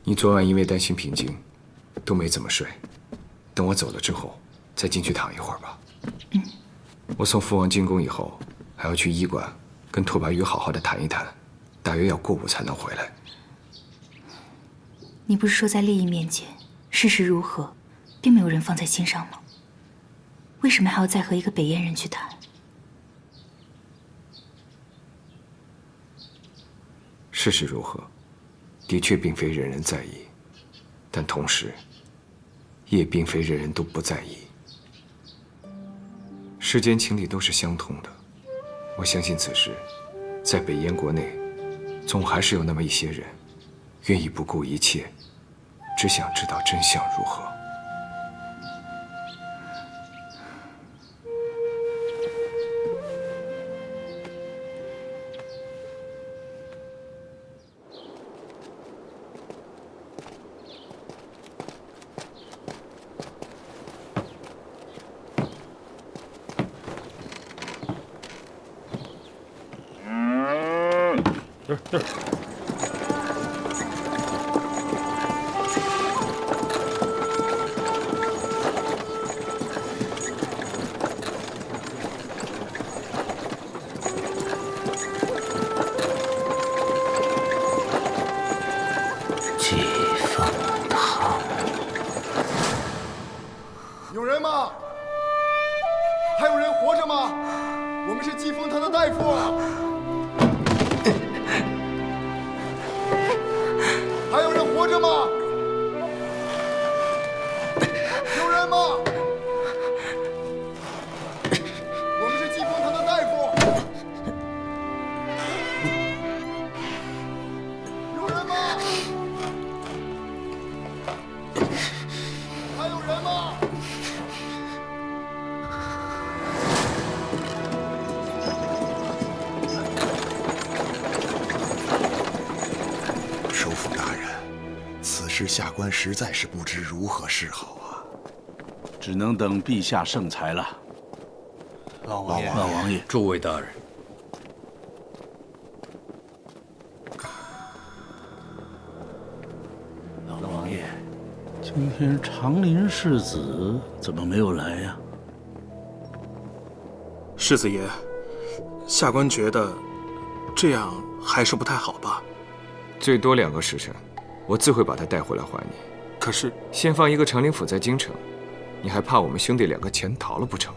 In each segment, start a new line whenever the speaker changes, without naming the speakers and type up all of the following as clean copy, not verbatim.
你昨晚因为担心平静，都没怎么睡。等我走了之后，再进去躺一会儿吧。我送父王进宫以后，还要去医馆跟拓跋宇好好的谈一谈，大约要过午才能回来。
你不是说在利益面前，事实如何，并没有人放在心上吗？为什么还要再和一个北燕人去谈？
事实如何，的确并非人人在意，但同时，也并非人人都不在意。世间情理都是相通的，我相信此时，在北燕国内，总还是有那么一些人，愿意不顾一切，只想知道真相如何。
季风堂，
有人吗？还有人活着吗？我们是季风堂的大夫。还有人活着吗？有人吗？我们是季风堂的大夫。有人吗？还有人吗？
首辅大人，此事下官实在是不知如何是好啊。
只能等陛下圣裁了。
老王爷，
老王爷，
诸位大人，
老王爷，今天长林世子怎么没有来呀？
世子爷，下官觉得这样还是不太好吧。
最多2个时辰，我自会把他带回来还你。
可是
先放一个长林府在京城，你还怕我们兄弟2个潜逃了不成？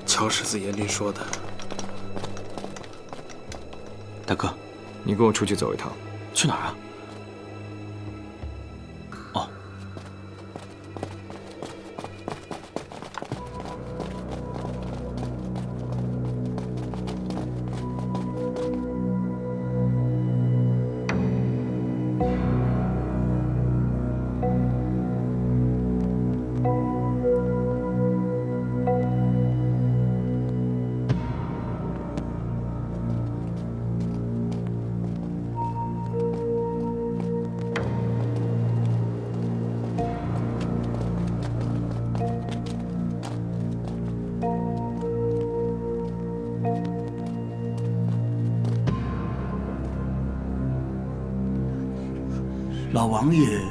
乔世子爷您说的。
大哥，
你跟我出去走一趟。
去哪儿啊？哦，
老王爷，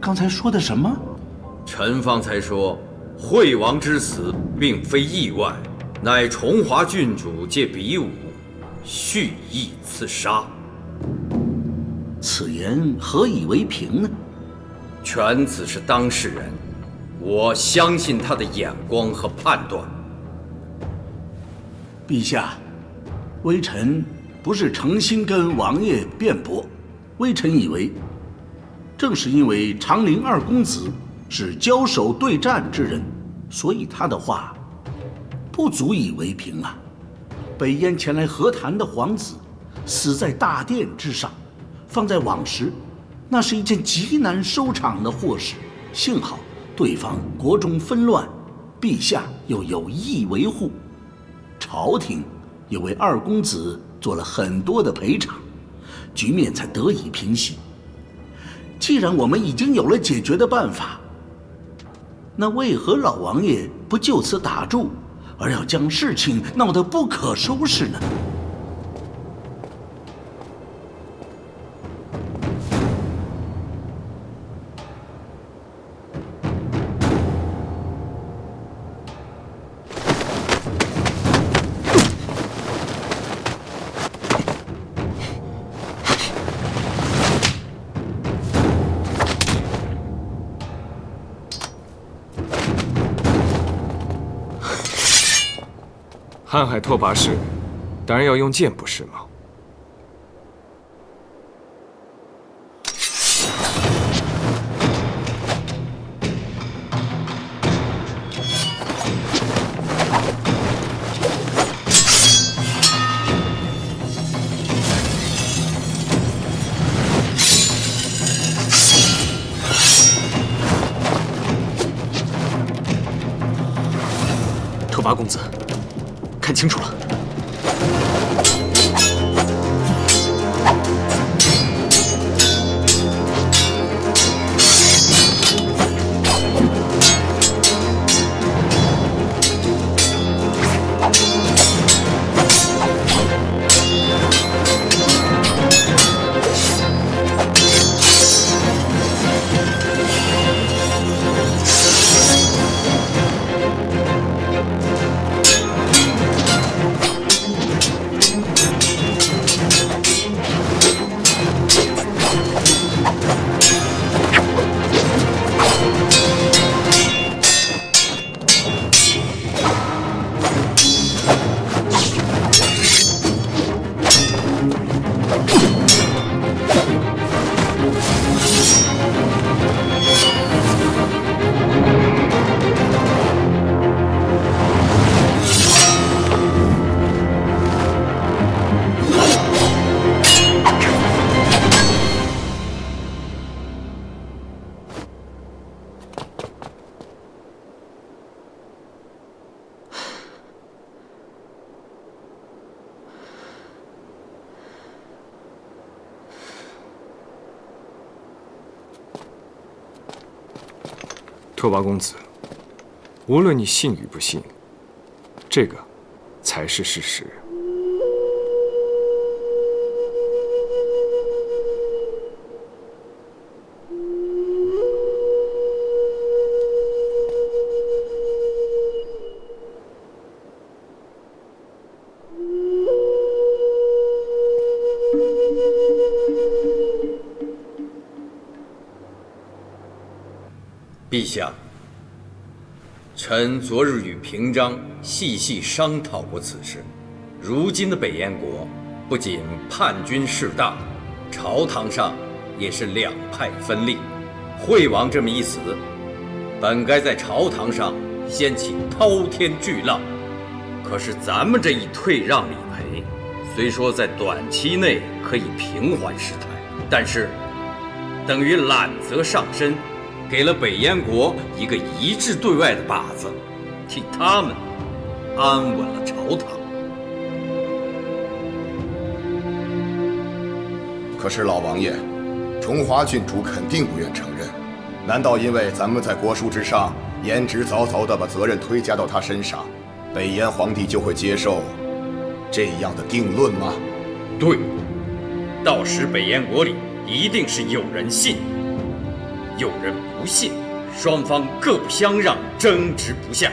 刚才说的什么？
臣方才说，惠王之死并非意外，乃崇华郡主借比武，蓄意刺杀。
此言何以为凭呢？
犬子是当事人，我相信他的眼光和判断。
陛下，微臣不是诚心跟王爷辩驳，微臣以为，正是因为长林二公子是交手对战之人，所以他的话不足以为凭啊。北燕前来和谈的皇子死在大殿之上，放在往时，那是一件极难收场的祸事。幸好对方国中纷乱，陛下又有意维护，朝廷也为二公子做了很多的赔偿，局面才得以平息。既然我们已经有了解决的办法，那为何老王爷不就此打住，而要将事情闹得不可收拾呢？
瀚海拓跋氏，当然要用剑，不是吗？
拓跋公子，看清楚了。
拓跋公子，无论你信与不信，这个才是事实。
陛下，臣昨日与平章细细商讨过此事。如今的北燕国不仅叛军势大，朝堂上也是两派分立。惠王这么一死，本该在朝堂上掀起滔天巨浪，可是咱们这一退让理赔，虽说在短期内可以平缓事态，但是等于揽责上身，给了北燕国一个一致对外的靶子，替他们安稳了朝堂。
可是老王爷，崇华郡主肯定不愿承认。难道因为咱们在国书之上言之凿凿地把责任推加到他身上，北燕皇帝就会接受这样的定论吗？
对，到时北燕国里一定是有人信，有人不信，双方各不相让，争执不下。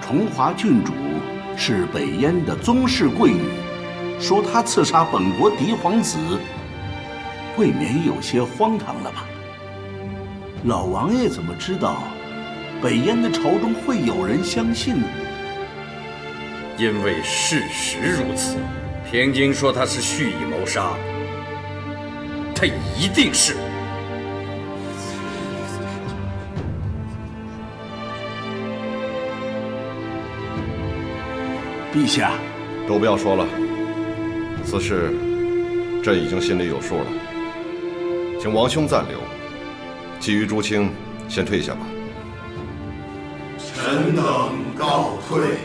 崇华郡主是北燕的宗室贵女，说她刺杀本国嫡皇子，未免有些荒唐了吧？老王爷怎么知道北燕的朝中会有人相信呢？
因为事实如此。平津说他是蓄意谋杀，他一定是。
陛下，
都不要说了，此事朕已经心里有数了，请王兄暂留，其余诸卿先退下吧。
臣等告退。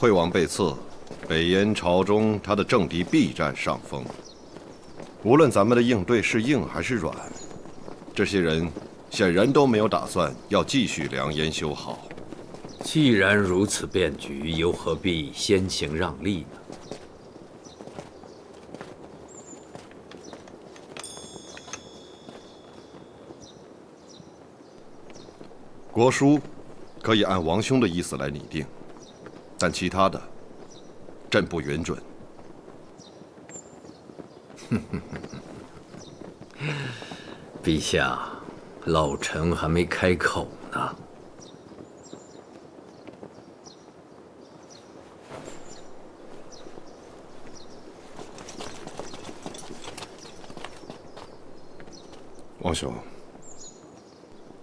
惠王被刺，北燕朝中他的政敌必占上风。无论咱们的应对是硬还是软，这些人显然都没有打算要继续梁燕修好。
既然如此变局，又何必先行让利呢？
国书可以按王兄的意思来拟定，但其他的，朕不允准。
陛下，老臣还没开口呢。
王兄，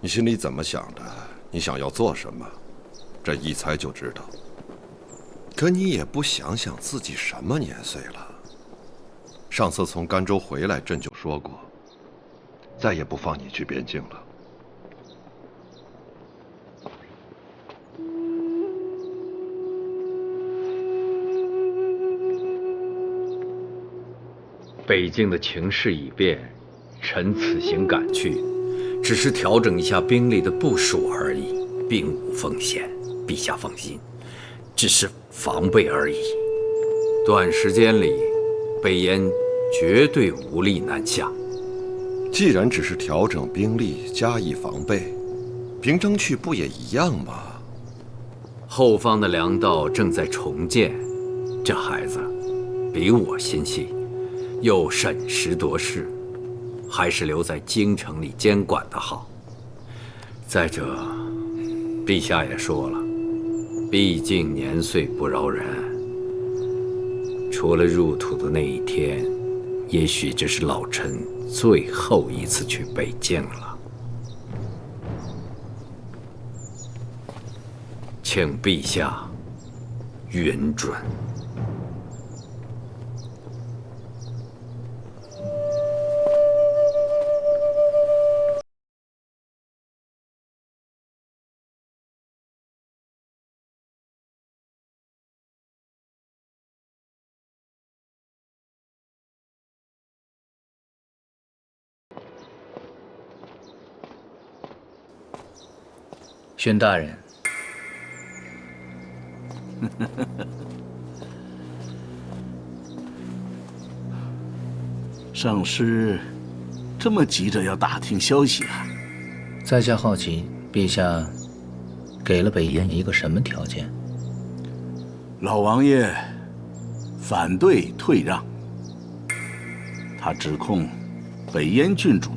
你心里怎么想的？你想要做什么？朕一猜就知道。可你也不想想自己什么年岁了。上次从甘州回来，朕就说过，再也不放你去边境了。
北境的情势已变，臣此行赶去，只是调整一下兵力的部署而已，并无风险。陛下放心，只是防备而已。短时间里，北燕绝对无力南下。
既然只是调整兵力，加以防备，平章去不也一样吗？
后方的粮道正在重建，这孩子比我心细，又审时度势，还是留在京城里监管的好。再者，陛下也说了，毕竟年岁不饶人，除了入土的那一天，也许这是老臣最后一次去北境了。请陛下允准。
宣大人，
上师这么急着要打听消息啊？
在下好奇，陛下给了北燕一个什么条件？
老王爷反对退让，他指控北燕郡主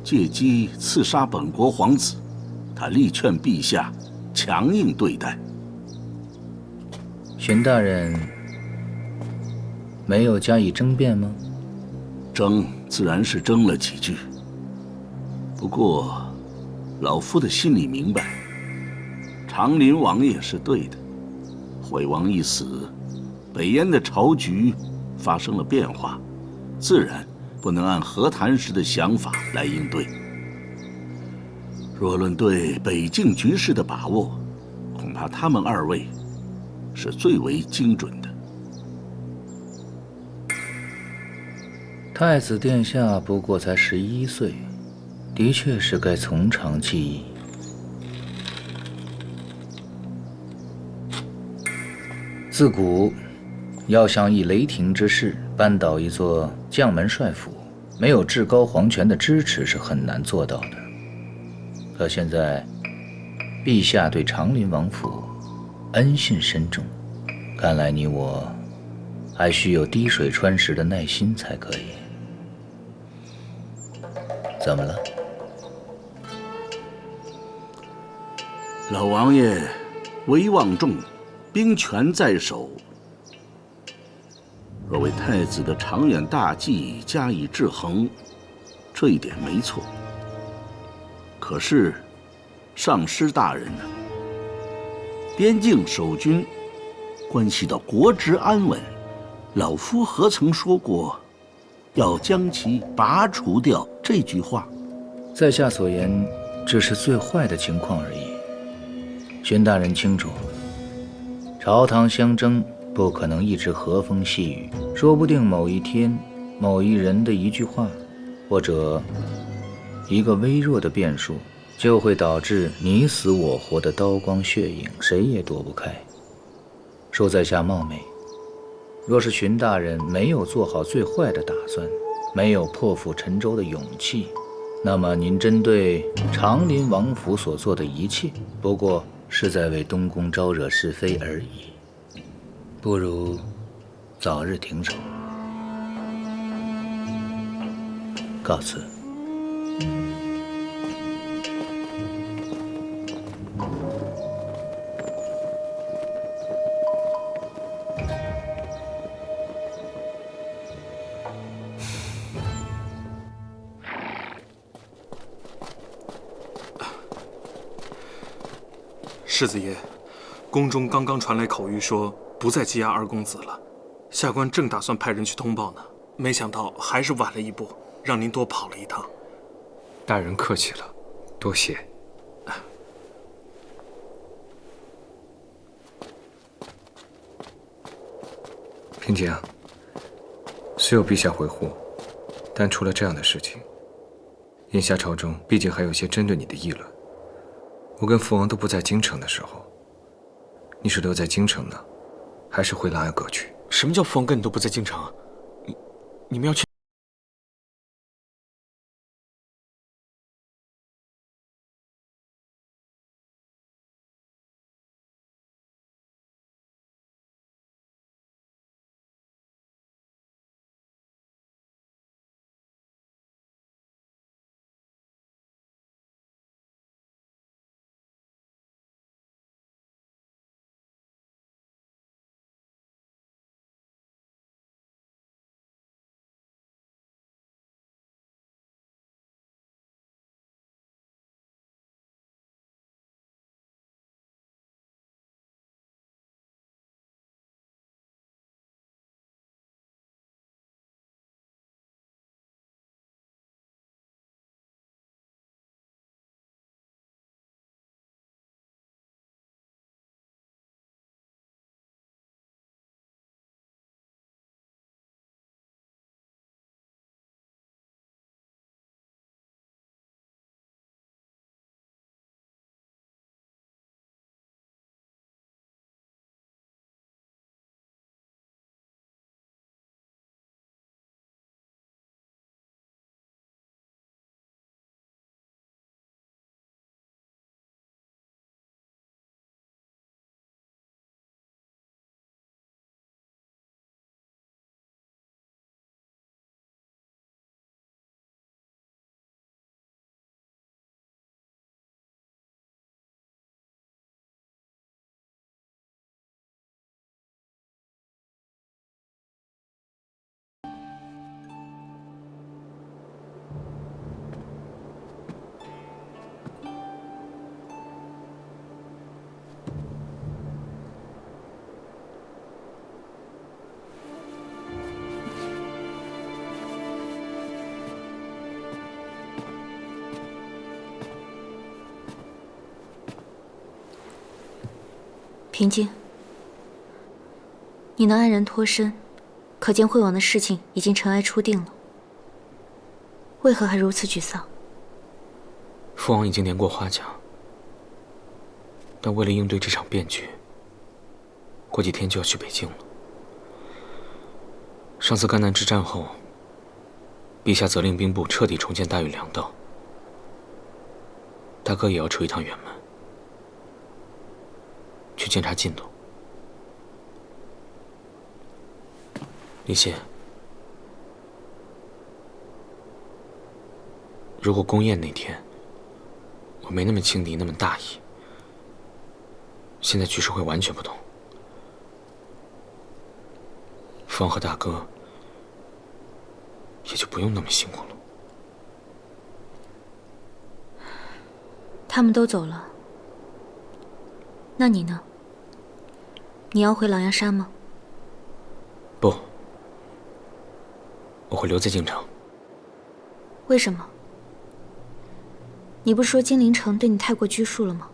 借机刺杀本国皇子，他力劝陛下强硬对待。
宣大人没有加以争辩吗？
争自然是争了几句，不过老夫的心里明白，长林王爷是对的。惠王一死，北燕的朝局发生了变化，自然不能按和谈时的想法来应对。若论对北境局势的把握，恐怕他们二位是最为精准的。
太子殿下不过才11岁，的确是该从长计议。自古要想以雷霆之势扳倒一座将门帅府，没有至高皇权的支持是很难做到的。可现在，陛下对长林王府恩信深重，看来你我还需有滴水穿石的耐心才可以。怎么了？
老王爷威望重，兵权在手，若为太子的长远大计加以制衡，这一点没错。可是，上师大人呢？边境守军关系到国之安稳，老夫何曾说过要将其拔除掉这句话？
在下所言只是最坏的情况而已。宣大人清楚，朝堂相争不可能一直和风细雨，说不定某一天，某一人的一句话，或者一个微弱的变数，就会导致你死我活的刀光血影，谁也躲不开。恕在下冒昧，若是荀大人没有做好最坏的打算，没有破釜沉舟的勇气，那么您针对长林王府所做的一切，不过是在为东宫招惹是非而已。不如早日停手。告辞。
世子爷，宫中刚刚传来口谕说不再羁押二公子了，下官正打算派人去通报呢，没想到还是晚了一步，让您多跑了一趟。
大人客气了，多谢。平江，虽有陛下回护，但出了这样的事情，眼下朝中毕竟还有些针对你的议论。我跟父王都不在京城的时候，你是留在京城呢，还是回琅琊阁去？
什么叫父王跟你都不在京城啊？你们要去？
平静，你能安然脱身，可见惠王的事情已经尘埃初定了。为何还如此沮丧？
父王已经年过花甲，但为了应对这场变局，过几天就要去北京了。上次赣南之战后，陛下责令兵部彻底重建大禹粮道，大哥也要出一趟远门，去监察进度。李信，如果宫宴那天我没那么轻敌，那么大意，现在局势会完全不同。父王和大哥也就不用那么辛苦了。
他们都走了，那你呢？你要回琅琊山吗？
不，我会留在京城。
为什么？你不是说金陵城对你太过拘束了吗？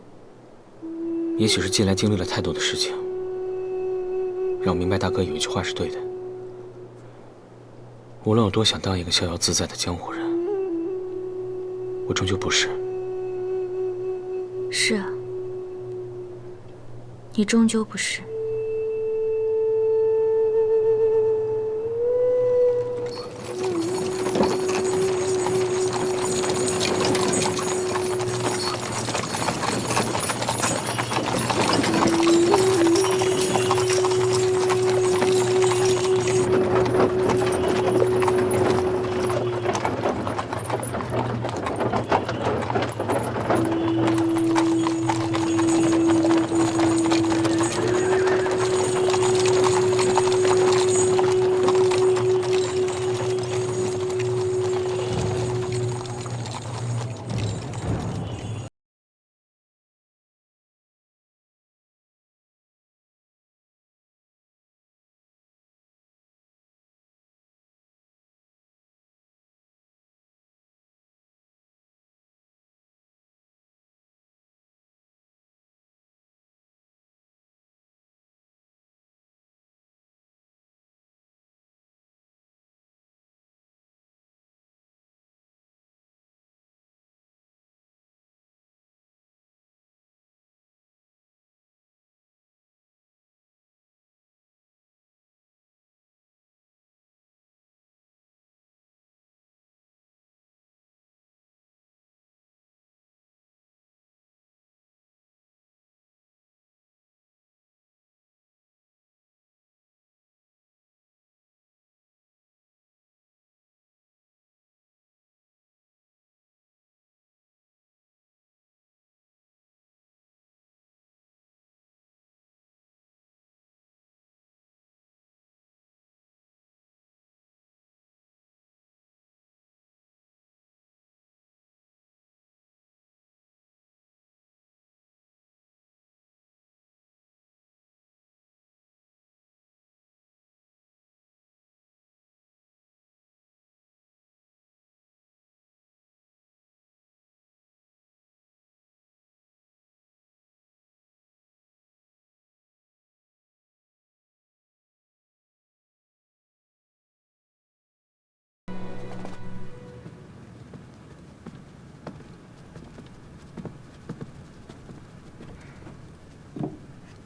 也许是近来经历了太多的事情，让我明白大哥有一句话是对的：无论我多想当一个逍遥自在的江湖人，我终究不是。
是啊，你终究不是。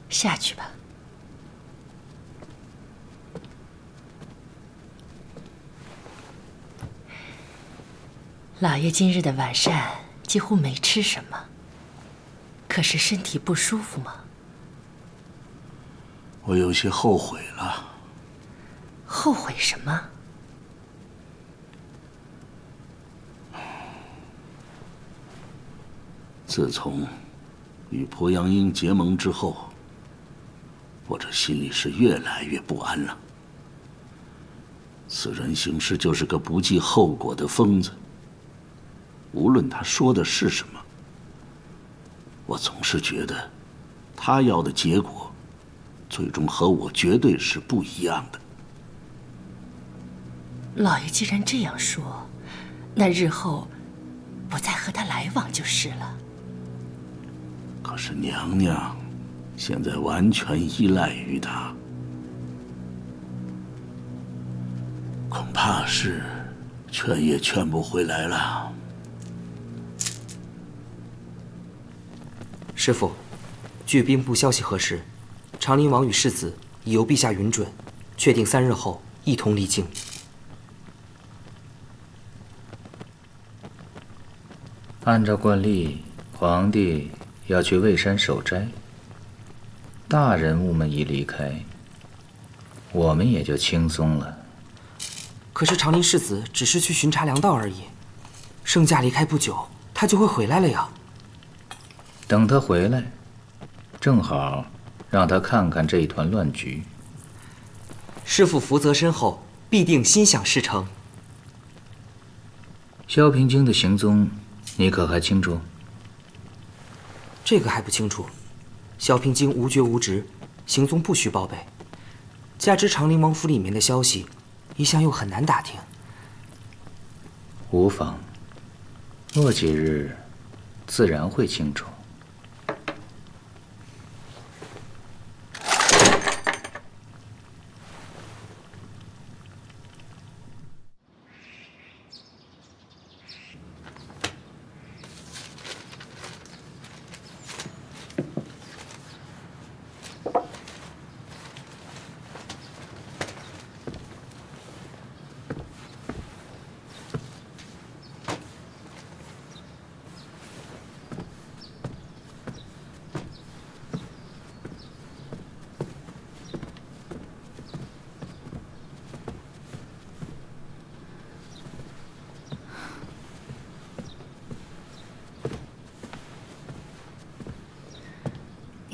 下去吧。老爷今日的晚膳几乎没吃什么，可是身体不舒服吗？
我有些后悔了。
后悔什么？
自从与鄱阳英结盟之后，我这心里是越来越不安了。此人行事就是个不计后果的疯子。无论他说的是什么，我总是觉得他要的结果最终和我绝对是不一样的。
老爷既然这样说，那日后不再和他来往就是了。
可是娘娘现在完全依赖于他，恐怕是劝也劝不回来了。
师父，据兵部消息核实，长陵王与世子已由陛下允准，确定3日后一同离京。
按照惯例，皇帝要去蔚山守斋，大人物们一离开，我们也就轻松了。
可是长陵世子只是去巡查粮道而已，圣驾离开不久，他就会回来了呀。
等他回来，正好让他看看这一团乱局。
师父福泽深厚，必定心想事成。
萧平京的行踪，你可还清楚？
这个还不清楚。萧平京无爵无职，行踪不需报备。加之长陵王府里面的消息，一向又很难打听。
无妨，过几日自然会清楚。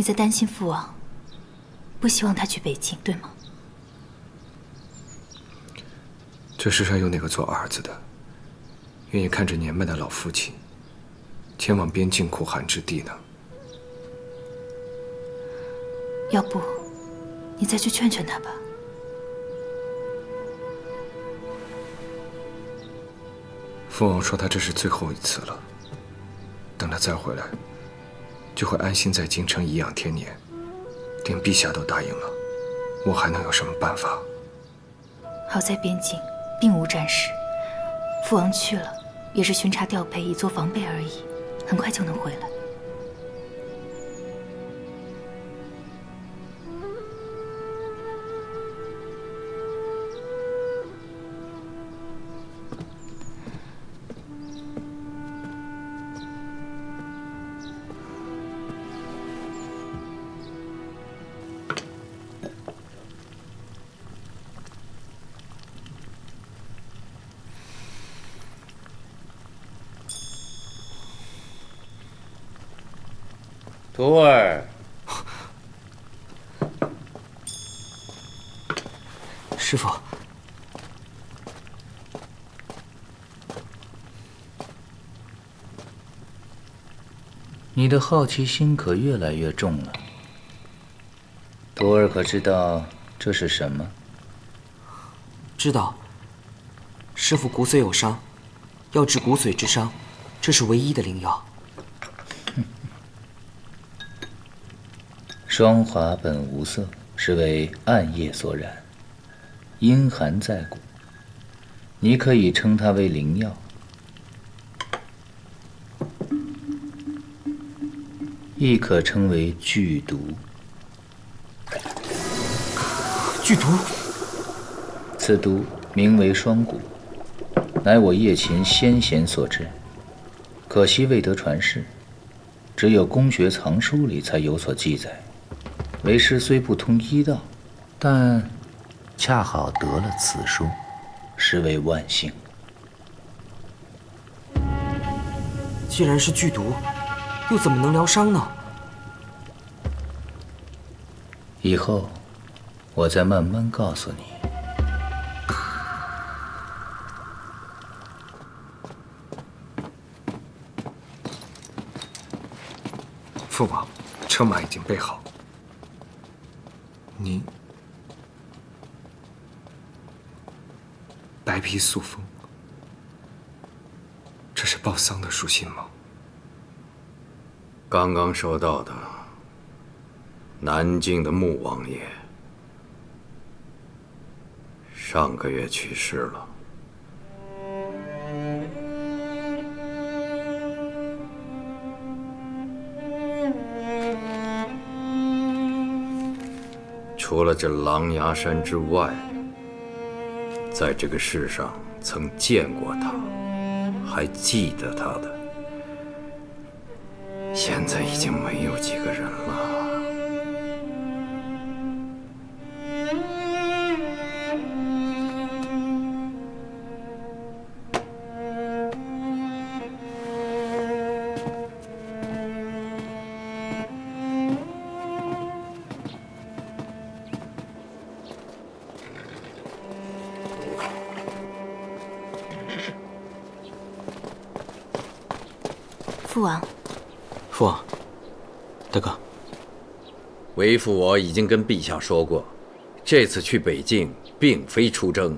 在担心父王，不希望他去北境，对吗？
这世上有哪个做儿子的，愿意看着年迈的老父亲前往边境苦寒之地呢？
要不，你再去劝劝他吧。
父王说他这是最后一次了，等他再回来，就会安心在京城颐养天年。连陛下都答应了，我还能有什么办法？
好在边境并无战事，父王去了也是巡查调配，以作防备而已，很快就能回来。
徒儿，
师父，
你的好奇心可越来越重了。徒儿可知道这是什么？
知道。师父骨髓有伤，要治骨髓之伤，这是唯一的灵药。
霜华本无色，是为暗夜所染，阴寒在骨。你可以称它为灵药，亦可称为剧毒。
剧毒？
此毒名为霜蛊，乃我叶秦先贤所制，可惜未得传世，只有公学藏书里才有所记载。为师虽不通医道，但恰好得了此书，实为万幸。
既然是剧毒，又怎么能疗伤呢？
以后我再慢慢告诉你。
父王，车马已经备好。你白皮素风，这是报丧的书信吗？
刚刚收到的。南京的穆王爷上个月去世了。除了这狼牙山之外，在这个世上曾见过他，还记得他的，现在已经没有几个人了。
父王，
父王，大哥，
为父我已经跟陛下说过，这次去北境并非出征，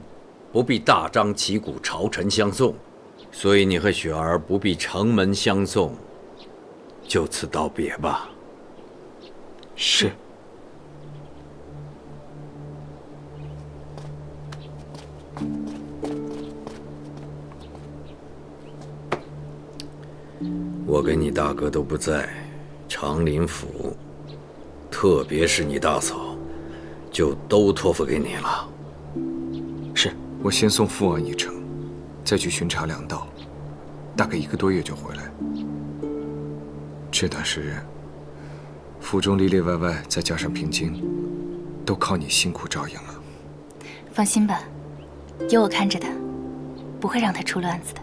不必大张旗鼓朝臣相送，所以你和雪儿不必城门相送，就此道别吧。
是。
我跟你大哥都不在长林府，特别是你大嫂，就都托付给你了。
是，我先送父王一程，再去巡查粮道，大概1个多月就回来。这段时日，府中里里外外，再加上平津，都靠你辛苦照应了。
放心吧，有我看着他，不会让他出乱子的。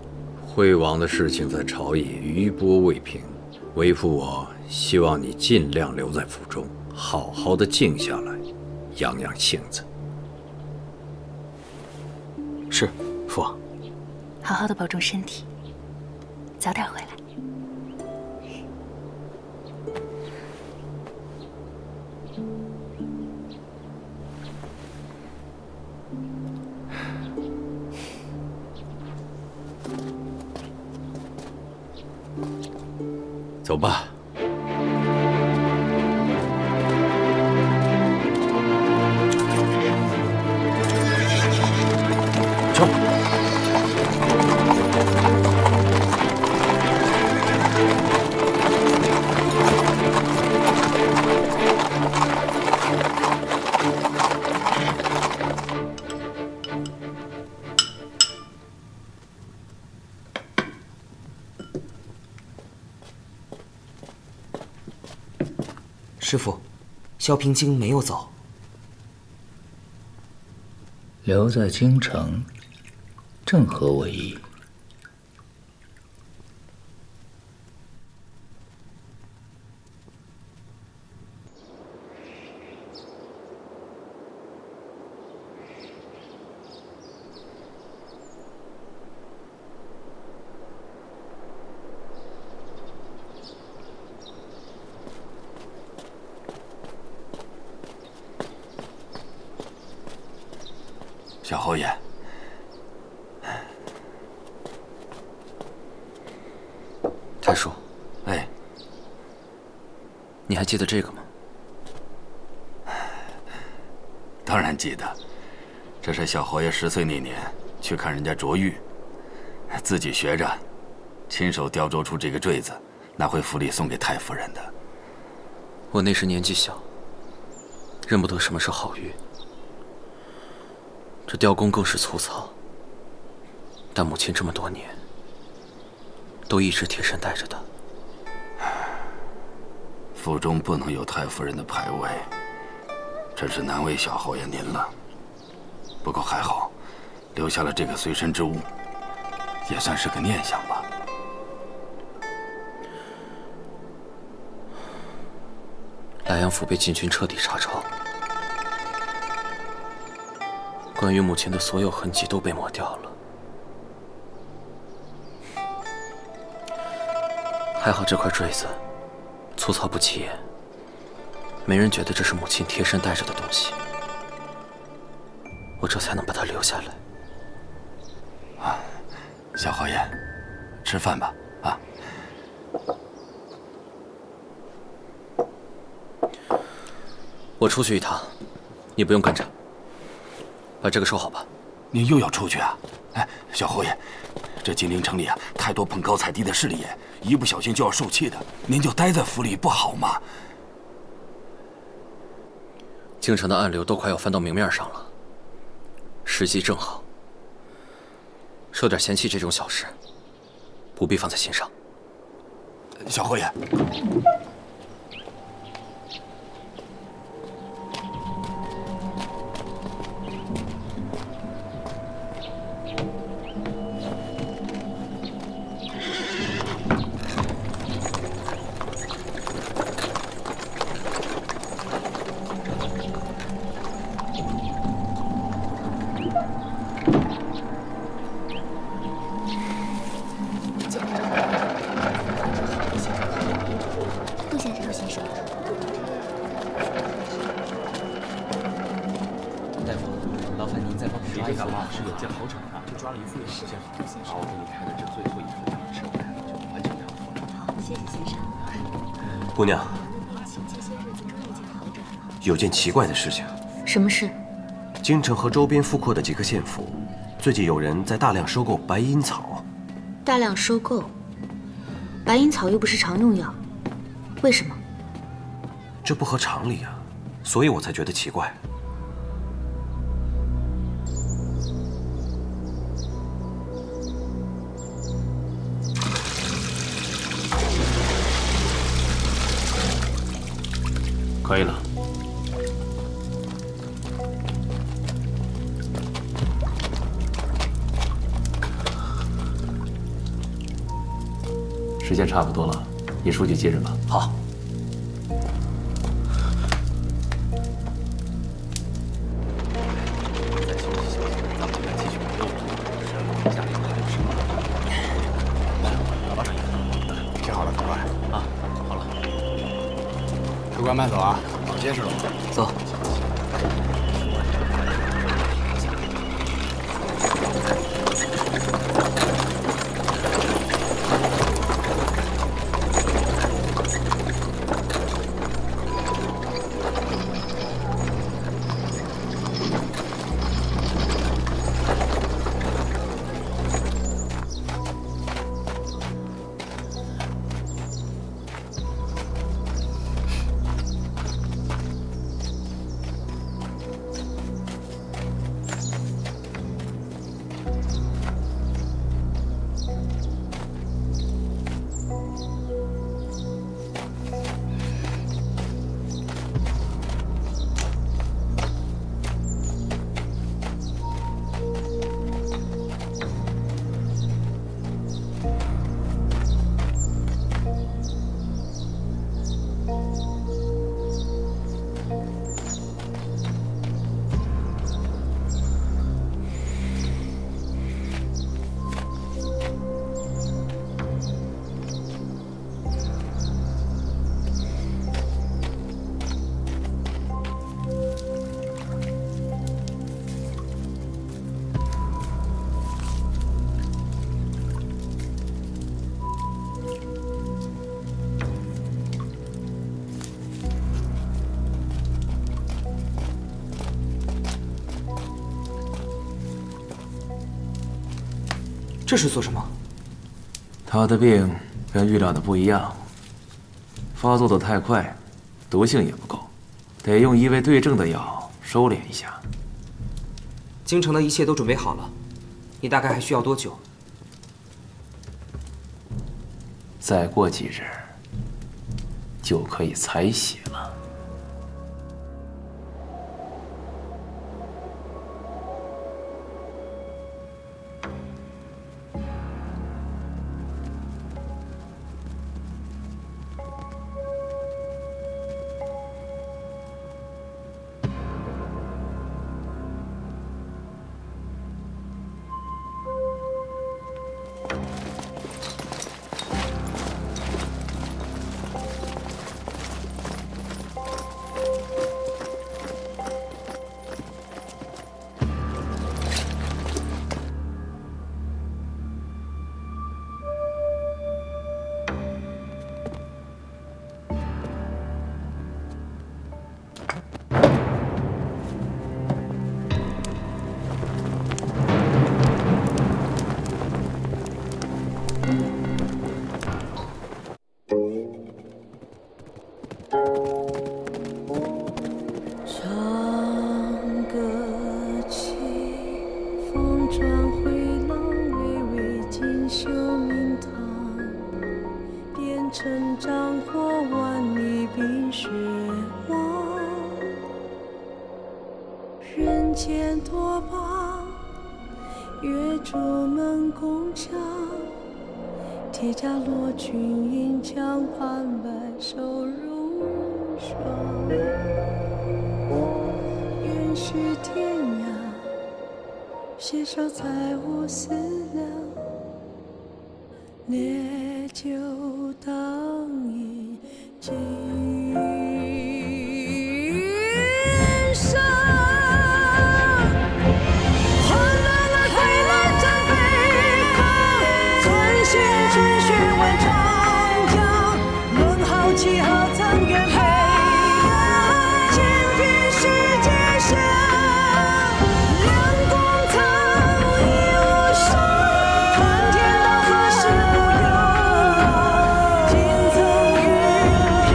惠王的事情在朝野余波未平，为父我希望你尽量留在府中，好好的静下来，养养性子。
是，父王。
好好的保重身体，早点回来。
走吧。
走。
师傅，萧平京没有走，
留在京城，正合我意。
小侯爷，
太叔，
哎，
你还记得这个吗？
当然记得，这是小侯爷10岁那年去看人家琢玉，自己学着，亲手雕琢出这个坠子，拿回府里送给太夫人的。
我那时年纪小，认不得什么是好玉。这雕工更是粗糙，但母亲这么多年都一直贴身带着它。
府中不能有太夫人的牌位，真是难为小侯爷您了。不过还好，留下了这个随身之物，也算是个念想吧。
莱阳府被禁军彻底查抄，关于母亲的所有痕迹都被抹掉了。还好这块坠子粗糙不起眼，没人觉得这是母亲贴身带着的东西，我这才能把它留下来。
啊，小侯爷，吃饭吧，啊。
我出去一趟，你不用跟着。把这个收好吧。
您又要出去啊？哎，小侯爷，这金陵城里啊，太多捧高踩低的势利眼，一不小心就要受气的。您就待在府里不好吗？
京城的暗流都快要翻到明面上了，时机正好。受点嫌弃这种小事，不必放在心上。
小侯爷。
姑娘，有件奇怪的事情。
什么事？
京城和周边复阔的几个县府，最近有人在大量收购白银草。
大量收购？白银草又不是常用药，为什么？
这不合常理啊，所以我才觉得奇怪。
可以了。
时间差不多了，尹书记接任吧。
好。
贴好了，客官。
啊，好了。
客官慢走啊，好结实了。
走。这是做什么？
他的病跟预料的不一样，发作的太快，毒性也不够，得用一味对症的药收敛一下。
京城的一切都准备好了，你大概还需要多久？
再过几日就可以采血了。
铁甲罗裙银枪盘白首如霜，愿许天涯，携手再无思量，烈酒当饮今生。气何曾远飞扬，千遍世界上，亮光藏忧伤。看天道何时无忧，今曾云平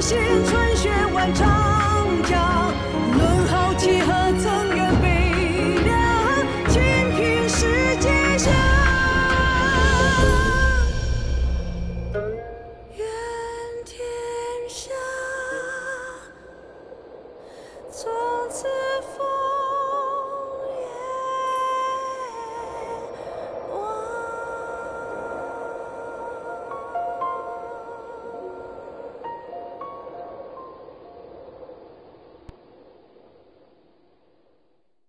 心，春雪万丈。